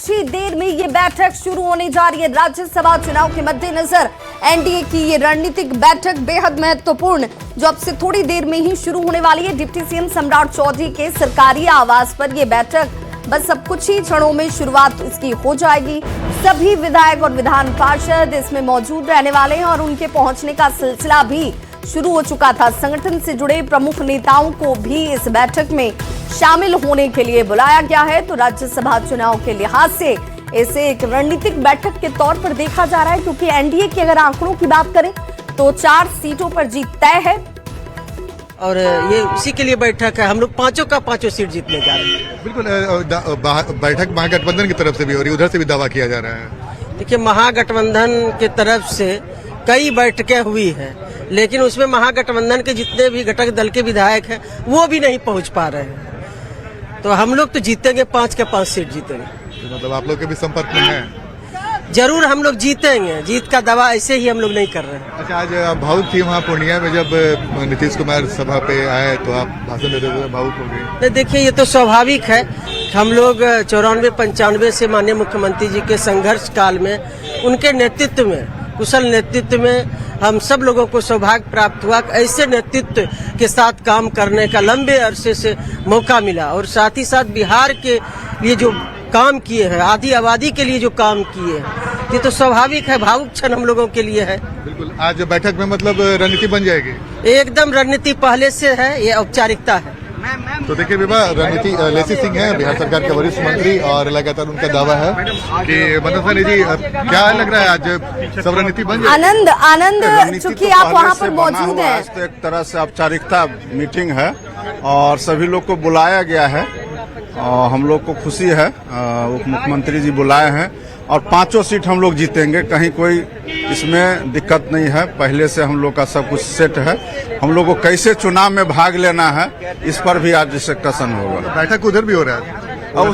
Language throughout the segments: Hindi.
कुछ ही देर में ये बैठक शुरू होने जा रही है। राज्यसभा चुनाव के मद्देनजर एनडीए की ये रणनीतिक बैठक बेहद महत्वपूर्ण, जो अब से थोड़ी देर में ही शुरू होने वाली है। डिप्टी सीएम सम्राट चौधरी के सरकारी आवास पर यह बैठक बस अब कुछ ही क्षणों में शुरुआत इसकी हो जाएगी। सभी विधायक और विधान पार्षद इसमें मौजूद रहने वाले हैं और उनके पहुंचने का सिलसिला भी शुरू हो चुका था। संगठन से जुड़े प्रमुख नेताओं को भी इस बैठक में शामिल होने के लिए बुलाया गया है। तो राज्यसभा चुनाव के लिहाज से इसे एक रणनीतिक बैठक के तौर पर देखा जा रहा है, क्योंकि एनडीए के अगर आंकड़ों की बात करें तो 4 सीटों पर जीत तय है और ये उसी के लिए बैठक है। हम लोग पांचों का पांचों सीट जीतने जा रहे हैं। बिल्कुल बैठक महागठबंधन की तरफ से भी हो रही है, उधर से भी दावा किया जा रहा है। देखिए, महागठबंधन की तरफ से कई बैठकें हुई हैं, लेकिन उसमें महागठबंधन के जितने भी घटक दल के विधायक हैं वो भी नहीं पहुंच पा रहे हैं। तो हम लोग तो जीतेंगे, 5 के 5 सीट जीतेंगे। तो मतलब आप लोग के भी संपर्क में है? जरूर हम लोग जीतेंगे, जीत का दावा ऐसे ही हम लोग नहीं कर रहे हैं। अच्छा, आज भावुक थी वहाँ पूर्णिया में जब नीतीश कुमार सभा पे आए तो आप भाषण देते हुए भावुक हो गए? नहीं, देखिए, ये तो स्वाभाविक है। हम लोग 94-95 से माननीय मुख्यमंत्री जी के संघर्ष काल में उनके नेतृत्व में, कुशल नेतृत्व में हम सब लोगों को सौभाग्य प्राप्त हुआ। ऐसे नेतृत्व के साथ काम करने का लंबे अरसे से मौका मिला और साथ ही साथ बिहार के लिए जो काम किए हैं, आधी आबादी के लिए जो काम किए हैं, ये तो स्वाभाविक है, भावुक क्षण हम लोगों के लिए है। बिल्कुल, आज बैठक में मतलब रणनीति बन जाएगी? एकदम रणनीति पहले से है, ये औपचारिकता है। तो देखिए विवाह, रणनीति लेसी सिंह है, बिहार सरकार के वरिष्ठ मंत्री, और लगातार उनका दावा है कि मनोज जी क्या लग रहा है आज सब रणनीति बन जाएगी? आनंद, चूंकि आप वहाँ पर मौजूद हैं। तो एक तरह से औपचारिकता मीटिंग है और सभी लोग को बुलाया गया है और हम लोग को खुशी है। उप मुख्यमंत्री जी बुलाए हैं और 5 सीट हम लोग जीतेंगे, कहीं कोई इसमें दिक्कत नहीं है। पहले से हम लोग का सब कुछ सेट है। हम लोग को कैसे चुनाव में भाग लेना है इस पर भी आज डिस्कशन होगा। बैठक उधर भी हो रहा है और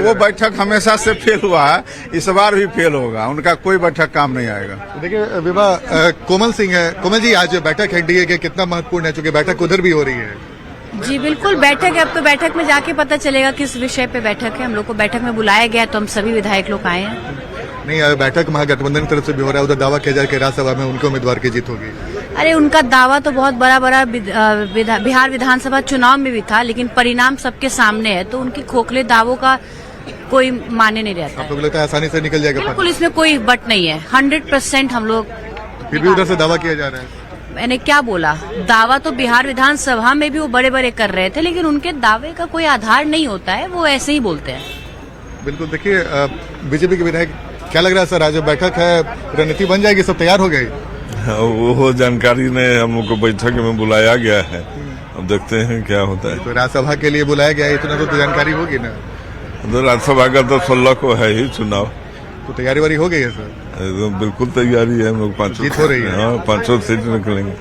वो बैठक हमेशा से फेल हुआ है, इस बार भी फेल होगा। उनका कोई बैठक काम नहीं आएगा। देखिए विवाह, कोमल सिंह है। कोमल जी, आज बैठक एनडीए के कितना महत्वपूर्ण है, चूंकि बैठक उधर भी हो रही है? जी बिल्कुल, बैठक है। अब तो बैठक में जाके पता चलेगा किस विषय पे बैठक है। हम लोग को बैठक में बुलाया गया तो हम सभी विधायक लोग आए हैं। नहीं, बैठक महागठबंधन की तरफ से भी हो रहा है, उधर दावा किया जाए कि राज्यसभा में उनके उम्मीदवार की जीत होगी। अरे, उनका दावा तो बहुत बड़ा बिहार विधानसभा चुनाव में भी था, लेकिन परिणाम सबके सामने है, तो उनकी खोखले दावों का कोई माने नहीं रहता। आप लोग लगता है आसानी से निकल जाएगा? बिल्कुल, इसमें कोई बट नहीं है। 100% हम लोग। फिर भी उधर से दावा किया जा रहा है? मैंने क्या बोला, दावा तो बिहार विधानसभा में भी वो बड़े कर रहे थे, लेकिन उनके दावे का कोई आधार नहीं होता है, वो ऐसे ही बोलते हैं। बिल्कुल, देखिए बीजेपी के विधायक, क्या लग रहा है सर, आज बैठक है, रणनीति बन जाएगी, सब तैयार हो गई? वो जानकारी ने हम लोग को बैठक में बुलाया गया है, अब देखते हैं क्या होता है। तो राज्यसभा के लिए बुलाया गया है, इतना तो जानकारी होगी ना? तो राज्यसभा का तो 16 को है ही चुनाव। तो तैयारी वारी हो गई है सर? एकदम बिल्कुल तैयारी है। हम लोग 5 जीत हो रही है? हाँ, 5 सीट निकलेंगे।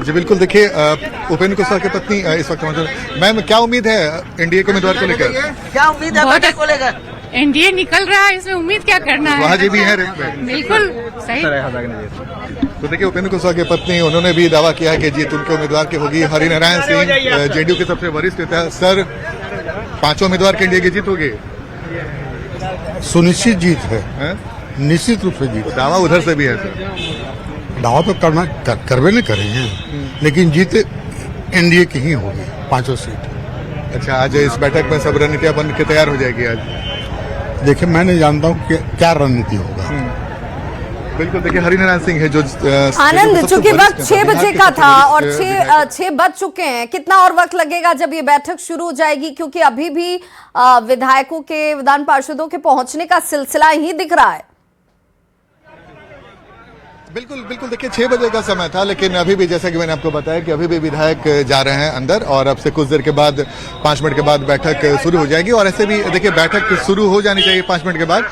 जी बिल्कुल, देखिए उपेंद्र कुशवाहा की पत्नी इस वक्त मौजूद। मैम, क्या उम्मीद है एनडीए के उम्मीदवार को लेकर? क्या उम्मीद है बैठक को लेकर? एनडीए निकल रहा है, इसमें उम्मीद क्या करना है? वहाँ जी भी है रेस में। बिल्कुल सही। तो देखिए उपेंद्र कुशवाहा की पत्नी, उन्होंने भी दावा किया है कि जीत उनके उम्मीदवार की होगी। हरिनारायण सिंह जेडीयू के सबसे वरिष्ठ नेता, सर 5 उम्मीदवार के एनडीए की जीत होगी? सुनिश्चित जीत है, निश्चित रूप से जीत। दावा उधर से भी है सर? दावा तो करवे नहीं करे हैं, लेकिन जीत एनडीए की ही होगी, 5 सीट। अच्छा, आज इस बैठक में सब रणनीतियां बन के तैयार हो जाएगी आज? देखिए, मैं नहीं जानता हूँ कि क्या रणनीति होगा। बिल्कुल, देखिए हरिनारायण सिंह है जो आनंद, चूंकि वक्त 6 बजे का था और 6 बज चुके हैं, कितना और वक्त लगेगा जब ये बैठक शुरू हो जाएगी? क्योंकि अभी भी विधायकों के, विधान पार्षदों के पहुंचने का सिलसिला ही दिख रहा है। बिल्कुल बिल्कुल, देखिए 6 बजे का समय था, लेकिन अभी भी जैसा कि मैंने आपको बताया कि अभी भी विधायक जा रहे हैं अंदर, और अब से कुछ देर के बाद 5 मिनट के बाद बैठक शुरू हो जाएगी। और ऐसे भी देखिए बैठक शुरू हो जानी चाहिए 5 मिनट के बाद।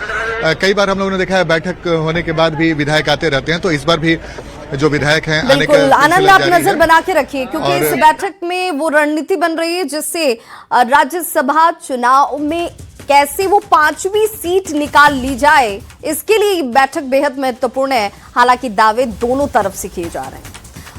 कई बार हम लोगों ने देखा है बैठक होने के बाद भी विधायक आते रहते हैं, तो इस बार भी जो विधायक हैं आने का आनंद, आप नजर बना के रखिए, क्योंकि इस बैठक में वो रणनीति बन रही है जिससे राज्यसभा चुनाव में कैसे वो 5वीं सीट निकाल ली जाए, इसके लिए बैठक बेहद महत्वपूर्ण है। हालांकि दावे दोनों तरफ से किए जा रहे हैं।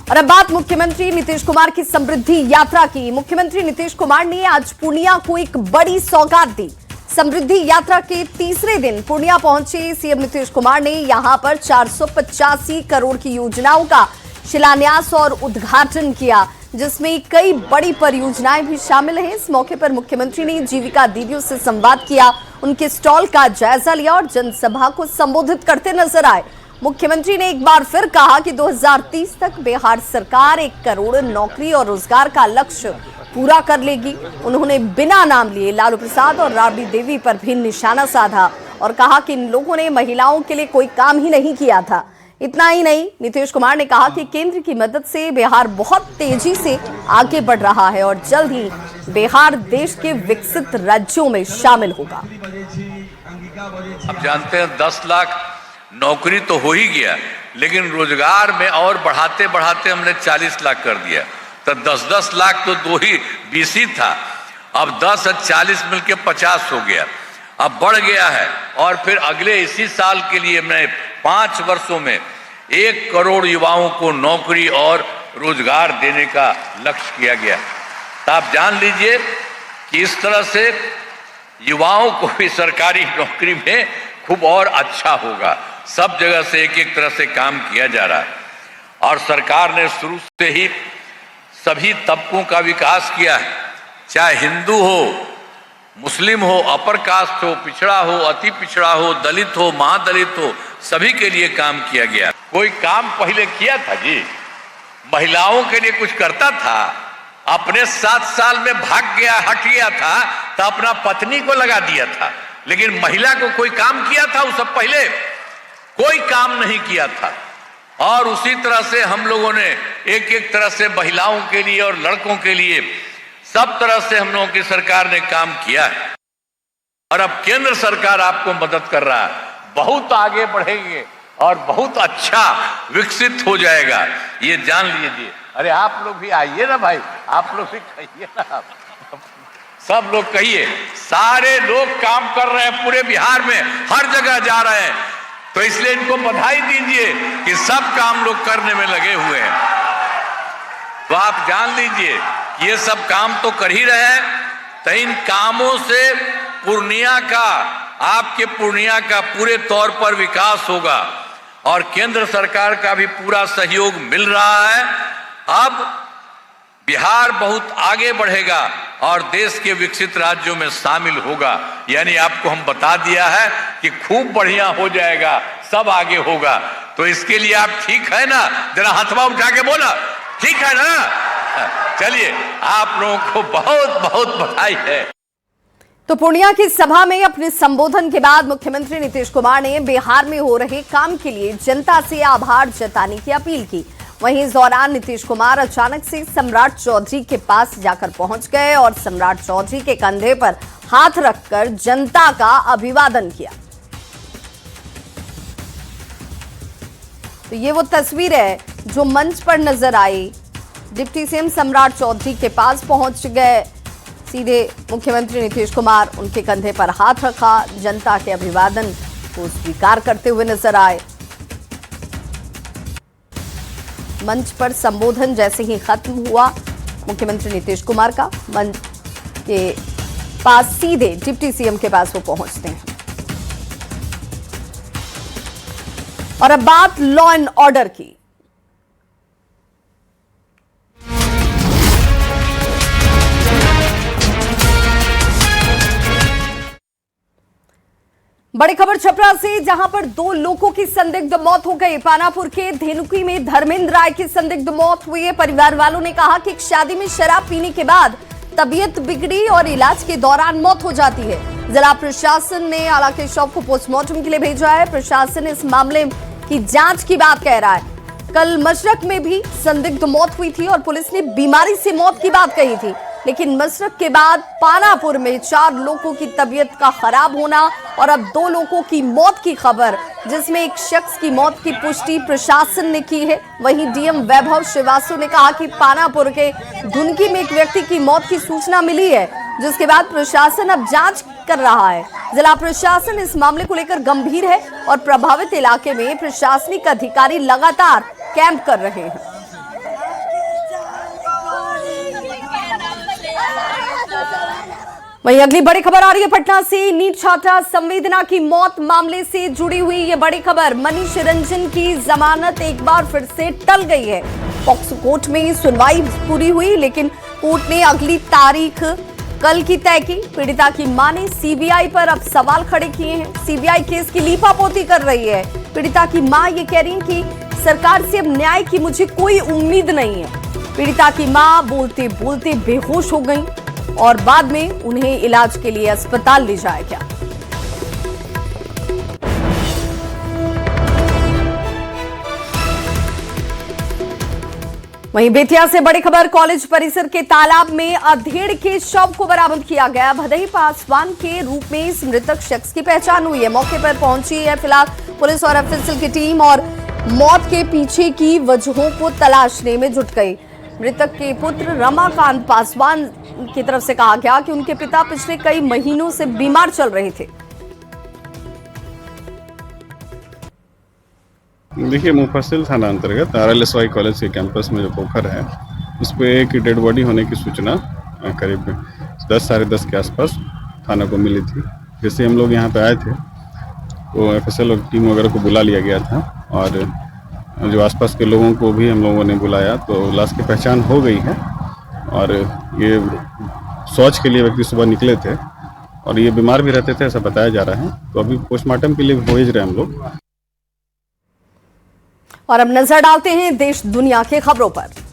और अब बात मुख्यमंत्री नीतीश कुमार की समृद्धि यात्रा की। मुख्यमंत्री नीतीश कुमार ने आज पूर्णिया को एक बड़ी सौगात दी। समृद्धि यात्रा के तीसरे दिन पूर्णिया पहुंचे सीएम नीतीश कुमार ने यहां पर 485 करोड़ की योजनाओं का शिलान्यास और उद्घाटन किया, जिसमें कई बड़ी परियोजनाएं भी शामिल हैं। इस मौके पर मुख्यमंत्री ने जीविका दीदियों से संवाद किया, उनके स्टॉल का जायजा लिया और जनसभा को संबोधित करते नजर आए। मुख्यमंत्री ने एक बार फिर कहा कि 2030 तक बिहार सरकार 1 करोड़ नौकरी और रोजगार का लक्ष्य पूरा कर लेगी। उन्होंने बिना नाम लिए लालू प्रसाद और राबड़ी देवी पर भी निशाना साधा और कहा कि इन लोगों ने महिलाओं के लिए कोई काम ही नहीं किया था। इतना ही नहीं, नीतीश कुमार ने कहा कि केंद्र की मदद से बिहार बहुत तेजी से आगे बढ़ रहा है और जल्द ही बिहार देश के विकसित राज्यों में शामिल होगा। आप जानते हैं 10 लाख नौकरी तो हो ही गया, लेकिन रोजगार में और बढ़ाते बढ़ाते हमने 40 लाख कर दिया। तो 10-10 लाख तो 2 ही 20 ही था, अब 10 और 40 मिलके 50 हो गया, अब बढ़ गया है। और फिर अगले इसी साल के लिए मैं 5 वर्षों में 1 करोड़ युवाओं को नौकरी और रोजगार देने का लक्ष्य किया गया। तो आप जान लीजिए कि इस तरह से युवाओं को भी सरकारी नौकरी में खूब और अच्छा होगा। सब जगह से एक तरह से काम किया जा रहा है और सरकार ने शुरू से ही सभी तबकों का विकास किया है, चाहे हिंदू हो, मुस्लिम हो, अपर कास्ट हो, पिछड़ा हो, अति पिछड़ा हो, दलित हो, महादलित हो, सभी के लिए काम किया गया। कोई काम पहले किया था जी, महिलाओं के लिए कुछ करता था? अपने 7 साल में भाग गया, हट गया था तो अपना पत्नी को लगा दिया था, लेकिन महिला को कोई काम किया था? उस सब पहले कोई काम नहीं किया था। और उसी तरह से हम लोगों ने एक तरह से महिलाओं के लिए और लड़कों के लिए सब तरह से हम लोगों की सरकार ने काम किया है। और अब केंद्र सरकार आपको मदद कर रहा है, बहुत आगे बढ़ेंगे और बहुत अच्छा विकसित हो जाएगा, ये जान लीजिए। अरे आप लोग भी आइए ना भाई, आप लोग भी कहिए ना, सब लोग कहिए। सारे लोग काम कर रहे हैं पूरे बिहार में, हर जगह जा रहे हैं, तो इसलिए इनको बधाई दीजिए कि सब काम लोग करने में लगे हुए हैं। तो आप जान लीजिए कि ये सब काम तो कर ही रहे हैं, तो इन कामों से पूर्णिया का, आपके पूर्णिया का पूरे तौर पर विकास होगा और केंद्र सरकार का भी पूरा सहयोग मिल रहा है। अब बिहार बहुत आगे बढ़ेगा और देश के विकसित राज्यों में शामिल होगा। यानी आपको हम बता दिया है कि खूब बढ़िया हो जाएगा, सब आगे होगा। तो इसके लिए आप ठीक है ना? जरा हाथवा उठा के बोला, ठीक है ना? चलिए, आप लोगों को बहुत बहुत बधाई है। तो पूर्णिया की सभा में अपने संबोधन के बाद मुख्यमंत्री नीतीश कुमार ने बिहार में हो रहे काम के लिए जनता से आभार जताने की अपील की। वहीं इस दौरान नीतीश कुमार अचानक से सम्राट चौधरी के पास जाकर पहुंच गए और सम्राट चौधरी के कंधे पर हाथ रखकर जनता का अभिवादन किया। तो ये वो तस्वीर है जो मंच पर नजर आई। डिप्टी सीएम सम्राट चौधरी के पास पहुंच गए, सीधे मुख्यमंत्री नीतीश कुमार उनके कंधे पर हाथ रखा, जनता के अभिवादन को स्वीकार करते हुए नजर आए। मंच पर संबोधन जैसे ही खत्म हुआ मुख्यमंत्री नीतीश कुमार का, मंच के पास सीधे डिप्टी सीएम के पास वो पहुंचते हैं। और अब बात लॉ एंड ऑर्डर की। बड़ी खबर छपरा से, जहां पर 2 लोगों की संदिग्ध मौत हो गई। पानापुर के धेनुकी में धर्मेंद्र राय की संदिग्ध मौत हुई है। परिवार वालों ने कहा कि एक शादी में शराब पीने के बाद तबीयत बिगड़ी और इलाज के दौरान मौत हो जाती है। जिला प्रशासन ने हालांकि शव को पोस्टमार्टम के लिए भेजा है। प्रशासन इस मामले की जांच की बात कह रहा है। कल मशरक में भी संदिग्ध मौत हुई थी और पुलिस ने बीमारी से मौत की बात कही थी, लेकिन मशरक के बाद पानापुर में 4 लोगों की तबीयत का खराब होना और अब 2 लोगों की मौत की खबर, जिसमें एक शख्स की मौत की पुष्टि प्रशासन ने की है। वहीं डीएम वैभव श्रीवास्तव ने कहा कि पानापुर के धुनकी में एक व्यक्ति की मौत की सूचना मिली है, जिसके बाद प्रशासन अब जांच कर रहा है। जिला प्रशासन इस मामले को लेकर गंभीर है और प्रभावित इलाके में प्रशासनिक अधिकारी लगातार कैंप कर रहे हैं। वहीं अगली बड़ी खबर आ रही है पटना से। नीट छात्रा संवेदना की मौत मामले से जुड़ी हुई ये बड़ी खबर। मनीष रंजन की जमानत एक बार फिर से टल गई है। पॉक्सो कोर्ट में सुनवाई पूरी हुई, लेकिन कोर्ट ने अगली तारीख कल की तय की। पीड़िता की मां ने सीबीआई पर अब सवाल खड़े किए हैं। सीबीआई केस की लीपापोती कर रही है। पीड़िता की मां ये कह रही है कि सरकार से अब न्याय की मुझे कोई उम्मीद नहीं है। पीड़िता की मां बोलते बोलते बेहोश हो गई और बाद में उन्हें इलाज के लिए अस्पताल ले जाया गया। वहीं बेतिया से बड़ी खबर। कॉलेज परिसर के तालाब में अधेड़ के शव को बरामद किया गया। भदई पासवान के रूप में इस मृतक शख्स की पहचान हुई है। मौके पर पहुंची है फिलहाल पुलिस और एफएसएल की टीम और मौत के पीछे की वजहों को तलाशने में जुट गई। मृतक के पुत्र रमाकांत पासवान की तरफ से कहा गया कि उनके पिता पिछले कई महीनों से बीमार चल रहे थे। देखिए, मुफस्सिल थाना अंतर्गत RLSY कॉलेज के कैंपस में जो पोखर है उस पर एक डेड बॉडी होने की सूचना करीब 10 साढ़े 10 के आसपास थाना को मिली थी। जैसे हम लोग यहाँ पे आए थे तो FSL टीम वगैरह को बुला लिया गया था और जो आसपास के लोगों को भी हम लोगों ने बुलाया तो लाश की पहचान हो गई है। और ये शौच के लिए व्यक्ति सुबह निकले थे और ये बीमार भी रहते थे, ऐसा बताया जा रहा है। तो अभी पोस्टमार्टम के लिए भेज रहे हैं हम लोग। और अब नजर डालते हैं देश दुनिया के खबरों पर।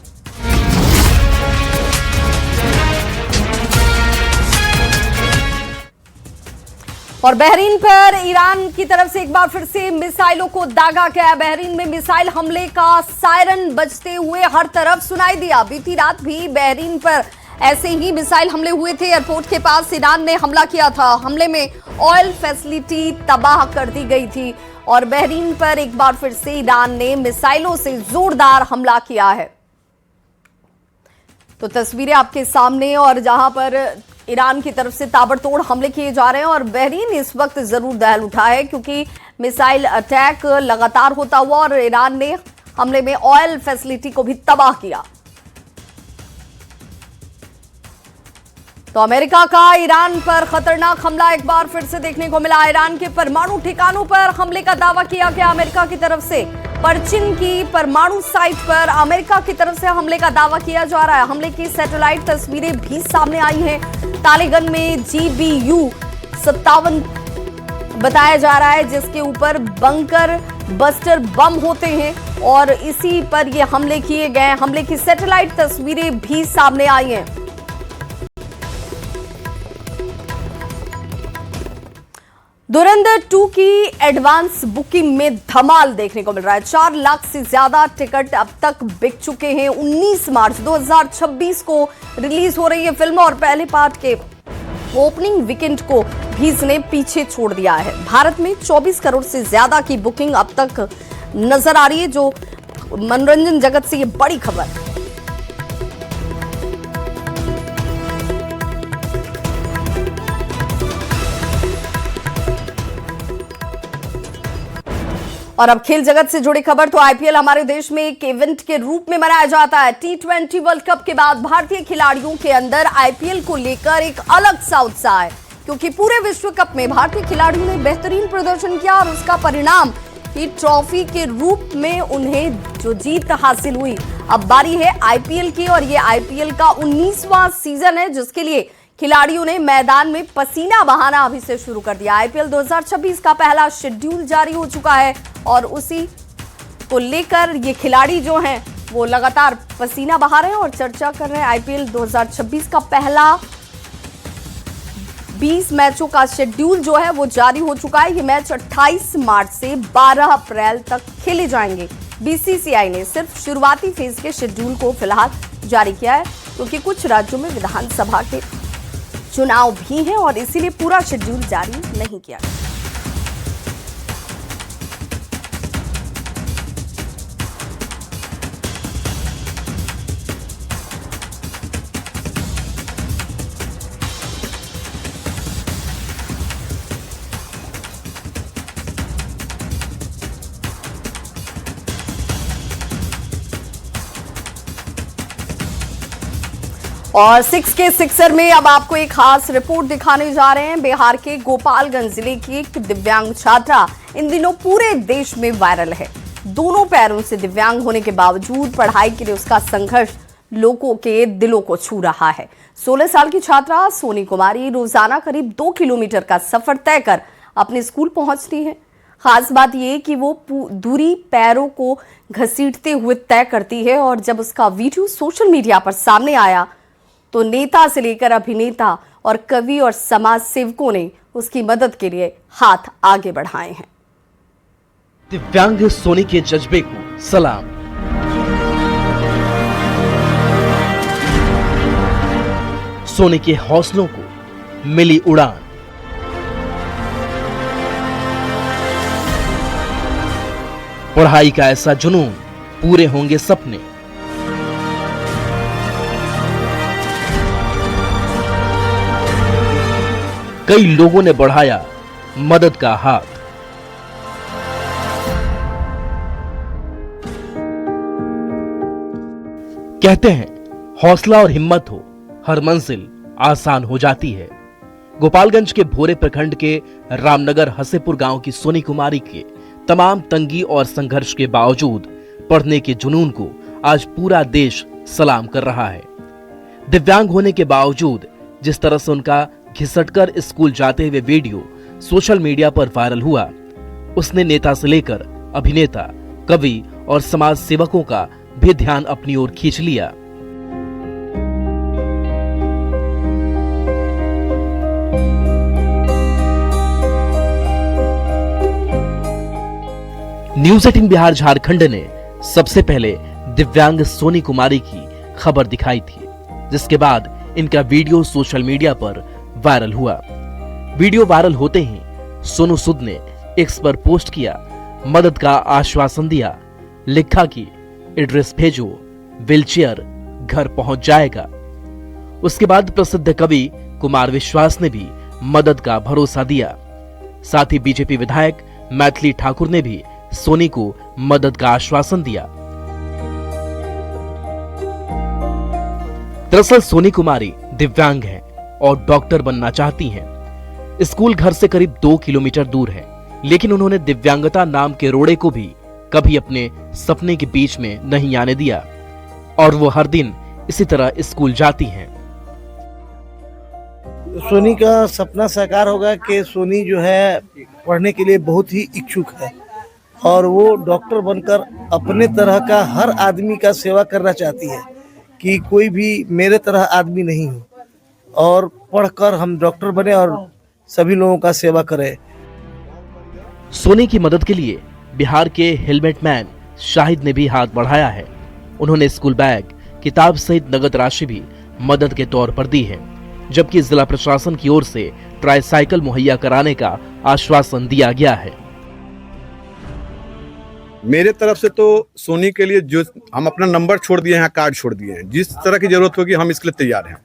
और बहरीन पर ईरान की तरफ से एक बार फिर से मिसाइलों को दागा गया। बहरीन में मिसाइल हमले का सायरन बजते हुए हर तरफ सुनाई दिया। बीती रात भी बहरीन पर ऐसे ही मिसाइल हमले हुए थे। एयरपोर्ट के पास ईरान ने हमला किया था। हमले में ऑयल फैसिलिटी तबाह कर दी गई थी और बहरीन पर एक बार फिर से ईरान ने मिसाइलों से जोरदार हमला किया है। तो तस्वीरें आपके सामने, और जहां पर ईरान की तरफ से ताबड़तोड़ हमले किए जा रहे हैं और बहरीन इस वक्त जरूर दहल उठा है क्योंकि मिसाइल अटैक लगातार होता हुआ और ईरान ने हमले में ऑयल फैसिलिटी को भी तबाह किया। तो अमेरिका का ईरान पर खतरनाक हमला एक बार फिर से देखने को मिला। ईरान के परमाणु ठिकानों पर हमले का दावा किया गया अमेरिका की तरफ से। परचिन की परमाणु साइट पर अमेरिका की तरफ से हमले का दावा किया जा रहा है। हमले की सैटेलाइट तस्वीरें भी सामने आई हैं। तालेगन में GBU-57 बताया जा रहा है जिसके ऊपर बंकर बस्टर बम होते हैं और इसी पर ये हमले किए गए। हमले की सैटेलाइट तस्वीरें भी सामने आई हैं। धुरंधर 2 की एडवांस बुकिंग में धमाल देखने को मिल रहा है। 4 लाख से ज्यादा टिकट अब तक बिक चुके हैं। 19 मार्च 2026 को रिलीज हो रही है फिल्म और पहले पार्ट के ओपनिंग वीकेंड को भी इसने पीछे छोड़ दिया है। भारत में 24 करोड़ से ज्यादा की बुकिंग अब तक नजर आ रही है, जो मनोरंजन जगत से ये बड़ी खबर है। और अब खेल जगत से जुड़ी खबर। तो आईपीएल हमारे देश में एक इवेंट के रूप में मनाया जाता है। T20 वर्ल्ड कप के बाद भारतीय खिलाड़ियों के अंदर आईपीएल को लेकर एक अलग सा उत्साह है क्योंकि पूरे विश्व कप में भारतीय खिलाड़ियों ने बेहतरीन प्रदर्शन किया और उसका परिणाम ही ट्रॉफी के रूप में उन्हें जो जीत हासिल हुई। अब बारी है आईपीएल की और ये आईपीएल का 19वां सीजन है जिसके लिए खिलाड़ियों ने मैदान में पसीना बहाना अभी से शुरू कर दिया। आईपीएल 2026 का पहला शेड्यूल जारी हो चुका है और उसी को लेकर ये खिलाड़ी जो हैं वो लगातार पसीना बहा रहे हैं और चर्चा कर रहे हैं। आईपीएल 2026 का पहला 20 मैचों का शेड्यूल जो है वो जारी हो चुका है। ये मैच 28 मार्च से 12 अप्रैल तक खेले जाएंगे। बीसीसीआई ने सिर्फ शुरुआती फेज के शेड्यूल को फिलहाल जारी किया है क्योंकि कुछ राज्यों में विधानसभा के चुनाव भी हैं और इसीलिए पूरा शेड्यूल जारी नहीं किया गया। और 6 के सिक्सर में अब आपको एक खास रिपोर्ट दिखाने जा रहे हैं। बिहार के गोपालगंज जिले की एक दिव्यांग छात्रा इन दिनों पूरे देश में वायरल है। दोनों पैरों से दिव्यांग होने के बावजूद पढ़ाई के लिए उसका संघर्ष लोगों के दिलों को छू रहा है। 16 साल की छात्रा सोनी कुमारी रोजाना करीब 2 किलोमीटर का सफर तय कर अपने स्कूल पहुंचती है। खास बात यह कि वो दूरी पैरों को घसीटते हुए तय करती है और जब उसका वीडियो सोशल मीडिया पर सामने आया तो नेता से लेकर अभिनेता और कवि और समाज सेवकों ने उसकी मदद के लिए हाथ आगे बढ़ाए हैं। दिव्यांग सोनी के जज्बे को सलाम। सोनी के हौसलों को मिली उड़ान। पढ़ाई का ऐसा जुनून, पूरे होंगे सपने। कई लोगों ने बढ़ाया मदद का हाथ। कहते हैं हौसला और हिम्मत हो हर मंजिल आसान हो जाती है। गोपालगंज के भोरे प्रखंड के रामनगर हसेपुर गांव की सोनी कुमारी के तमाम तंगी और संघर्ष के बावजूद पढ़ने के जुनून को आज पूरा देश सलाम कर रहा है। दिव्यांग होने के बावजूद जिस तरह से उनका घिसटकर स्कूल जाते हुए वीडियो सोशल मीडिया पर वायरल हुआ, उसने नेता से लेकर अभिनेता, कवि और समाज सेवकों का भी ध्यान अपनी ओर खींच लिया। न्यूज़ 18 बिहार झारखंड ने सबसे पहले दिव्यांग सोनी कुमारी की खबर दिखाई थी, जिसके बाद इनका वीडियो सोशल मीडिया पर वायरल हुआ। वीडियो वायरल होते ही सोनू सूद ने एक्स पर पोस्ट किया, मदद का आश्वासन दिया, लिखा कि एड्रेस भेजो, व्हीलचेयर घर पहुंच जाएगा। उसके बाद प्रसिद्ध कवि कुमार विश्वास ने भी मदद का भरोसा दिया। साथ ही बीजेपी विधायक मैथिली ठाकुर ने भी सोनी को मदद का आश्वासन दिया। दरअसल सोनी कुमारी दिव्यांग है और डॉक्टर बनना चाहती हैं। स्कूल घर से करीब 2 किलोमीटर दूर है, लेकिन उन्होंने दिव्यांगता नाम के रोड़े को भी कभी अपने सपने के बीच में नहीं आने दिया और वो हर दिन इसी तरह स्कूल जाती हैं। सोनी का सपना साकार होगा कि सोनी जो है पढ़ने के लिए बहुत ही इच्छुक है और वो डॉक्टर बनकर अपने तरह का हर आदमी का सेवा करना चाहती है कि कोई भी मेरे तरह आदमी नहीं हो और पढ़कर हम डॉक्टर बने और सभी लोगों का सेवा करें। सोनी की मदद के लिए बिहार के हेलमेट मैन शाहिद ने भी हाथ बढ़ाया है। उन्होंने स्कूल बैग, किताब सहित नगद राशि भी मदद के तौर पर दी है, जबकि जिला प्रशासन की ओर से ट्राईसाइकिल मुहैया कराने का आश्वासन दिया गया है। मेरे तरफ से तो सोनी के लिए जो हम अपना नंबर छोड़ दिए हैं, कार्ड छोड़ दिए हैं, जिस तरह की जरूरत होगी हम इसके लिए तैयार हैं।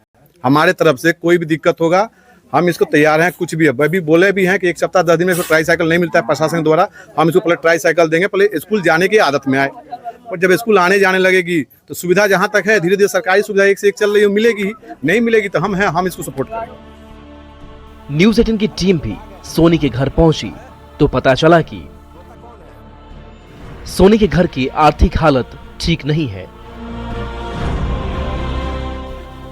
हमारे तरफ से कोई भी दिक्कत होगा हम इसको तैयार हैं। कुछ भी अभी बोले भी हैं कि 1 सप्ताह 10 दिन में इसको ट्राईसाइकिल नहीं मिलता है प्रशासन द्वारा, हम इसको पहले ट्राईसाइकिल देंगे, पहले स्कूल जाने की आदत में आए और जब स्कूल आने जाने लगेगी तो सुविधा जहां तक है धीरे धीरे सरकारी सुविधा एक से एक चल रही है, मिलेगी ही, नहीं मिलेगी तो हम हैं, हम इसको सपोर्ट करेंगे। न्यूज़ 18 की टीम भी सोनी के घर पहुंची तो पता चला कि सोनी के घर की आर्थिक हालत ठीक नहीं है।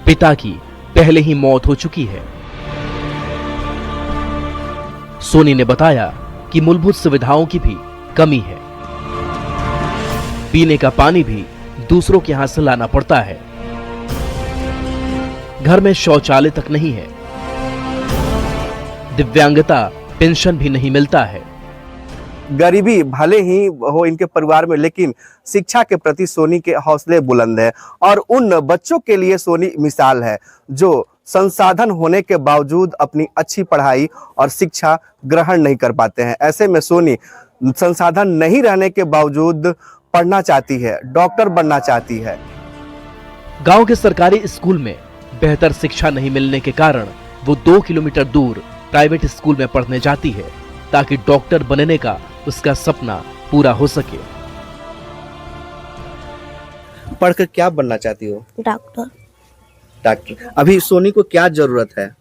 पिता की पहले ही मौत हो चुकी है। सोनी ने बताया कि मूलभूत सुविधाओं की भी कमी है। पीने का पानी भी दूसरों के यहां से लाना पड़ता है। घर में शौचालय तक नहीं है। दिव्यांगता पेंशन भी नहीं मिलता है। गरीबी भले ही हो इनके परिवार में, लेकिन शिक्षा के प्रति सोनी के हौसले बुलंद है और उन बच्चों के लिए सोनी मिसाल है जो संसाधन होने के बावजूद अपनी अच्छी पढ़ाई और शिक्षा ग्रहण नहीं कर पाते हैं। ऐसे में सोनी संसाधन नहीं रहने के बावजूद पढ़ना चाहती है, डॉक्टर बनना चाहती है। गांव के सरकारी स्कूल में बेहतर शिक्षा नहीं मिलने के कारण वो 2 किलोमीटर दूर प्राइवेट स्कूल में पढ़ने जाती है ताकि डॉक्टर बनने का उसका सपना पूरा हो सके। पढ़कर क्या बनना चाहती हो? डॉक्टर। डॉक्टर। अभी सोनी को क्या जरूरत है?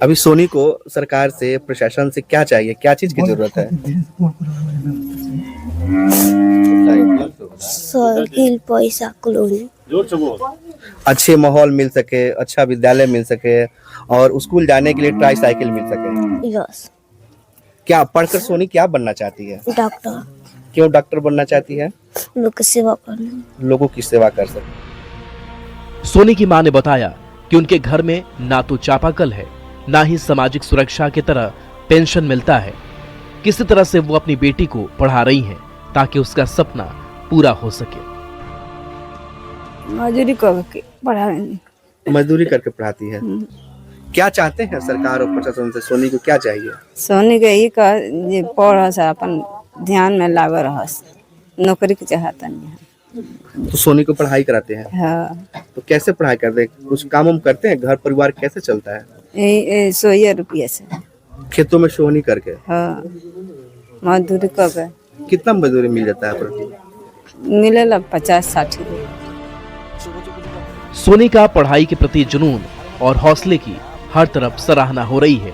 अभी सोनी को सरकार से, प्रशासन से क्या चाहिए, क्या चीज की जरूरत है? पैसा अच्छे माहौल मिल सके, अच्छा विद्यालय मिल सके और स्कूल जाने के लिए ट्राई साइकिल मिल सके। यस। क्या पढ़कर सोनी क्या बनना चाहती है? डॉक्टर। क्यों डॉक्टर बनना चाहती है? लोग की सेवा करना, लोगों की सेवा कर सके। सोनी की मां ने बताया कि उनके घर में ना तो चापाकल है, ना ही सामाजिक सुरक्षा की तरह पेंशन मिलता है। किसी तरह से वो अपनी बेटी को पढ़ा रही हैं ताकि उसका सपना पूरा हो सके। मजदूरी करके मजदूरी करके पढ़ाती है। क्या चाहते हैं सरकार और प्रशासन से? सोनी को क्या चाहिए? सोनी के ही का जे पढ़ अपन ध्यान में लाग रहा, नौकरी के चाहता नहीं है। तो सोनी को पढ़ाई कराते हैं? हाँ। तो कैसे पढ़ाई करते हैं? कुछ काम हम करते हैं? घर परिवार कैसे चलता है? 100 रुपये से खेतों में सोनी करके? हाँ, मजदूरी करके। कितना मजदूरी मिल जाता है प्रति? मिलेला 50-60 रुपये। सोनी का पढ़ाई के प्रति जुनून और हौसले की हर तरफ सराहना हो रही है।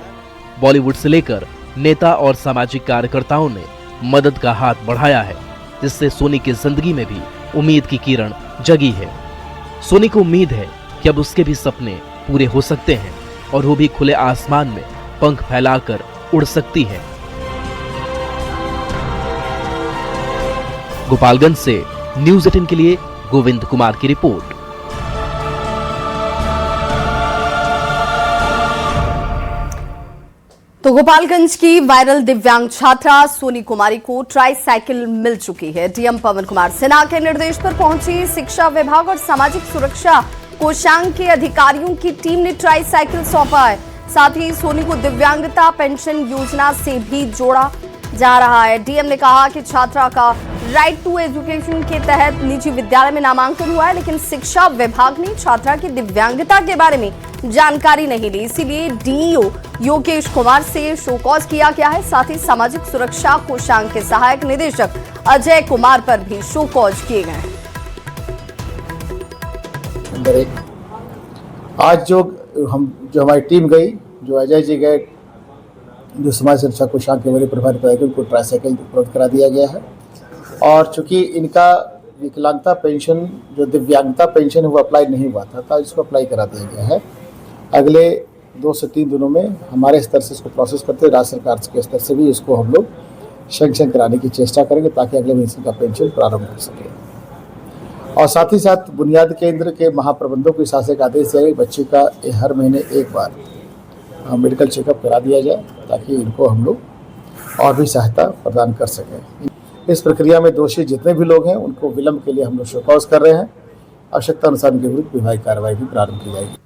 बॉलीवुड से लेकर नेता और सामाजिक कार्यकर्ताओं ने मदद का हाथ बढ़ाया है, जिससे सोनी की जिंदगी में भी उम्मीद की किरण जगी है। सोनी को उम्मीद है कि अब उसके भी सपने पूरे हो सकते हैं और वो भी खुले आसमान में पंख फैलाकर उड़ सकती है। गोपालगंज से न्यूज़ 18 के लिए गोविंद कुमार की रिपोर्ट। तो गोपालगंज की वायरल दिव्यांग छात्रा सोनी कुमारी को ट्राई साइकिल मिल चुकी है। डीएम पवन कुमार सिन्हा के निर्देश पर पहुंची शिक्षा विभाग और सामाजिक सुरक्षा कोषांग के अधिकारियों की टीम ने ट्राई साइकिल सौंपा है। साथ ही सोनी को दिव्यांगता पेंशन योजना से भी जोड़ा जा रहा है। डीएम ने कहा कि छात्रा का राइट टू एजुकेशन के तहत निजी विद्यालय में नामांकन हुआ है, लेकिन शिक्षा विभाग ने छात्रा की दिव्यांगता के बारे में जानकारी नहीं ली, इसीलिए डीईओ योगेश कुमार से शो कॉज किया गया है। साथ ही सामाजिक सुरक्षा कोषांग के सहायक निदेशक अजय कुमार पर भी शो कॉज किए गए। नंबर 1, आज जो हमारी टीम गई, जो अजय जी गए, जो समाज सुरक्षा कोषांग के बड़े प्रभारी अधिकारी, उनको ट्राईसाइकिल उपलब्ध करा दिया गया है। और चूंकि इनका विकलांगता पेंशन, जो दिव्यांगता पेंशन है, वो अप्लाई नहीं हुआ था, इसको अप्लाई करा दिया गया है। अगले 2 से 3 दिनों में हमारे स्तर से इसको प्रोसेस करते, राज्य सरकार के स्तर से भी इसको हम लोग सैंक्शन कराने की चेष्टा करेंगे ताकि अगले महीने का पेंशन प्रारंभ कर सके। और साथ ही साथ बुनियादी केंद्र के महाप्रबंधक को शासक आदेश दिया गया, बच्चे का हर महीने एक बार मेडिकल चेकअप करा दिया जाए ताकि इनको हम लोग और भी सहायता प्रदान कर सकें। इस प्रक्रिया में दोषी जितने भी लोग हैं उनको विलंब के लिए हम लोग शो कॉज कर रहे हैं। आवश्यकता अनुसार उनके विरुद्ध विभागीय कार्रवाई भी प्रारंभ की जाएगी।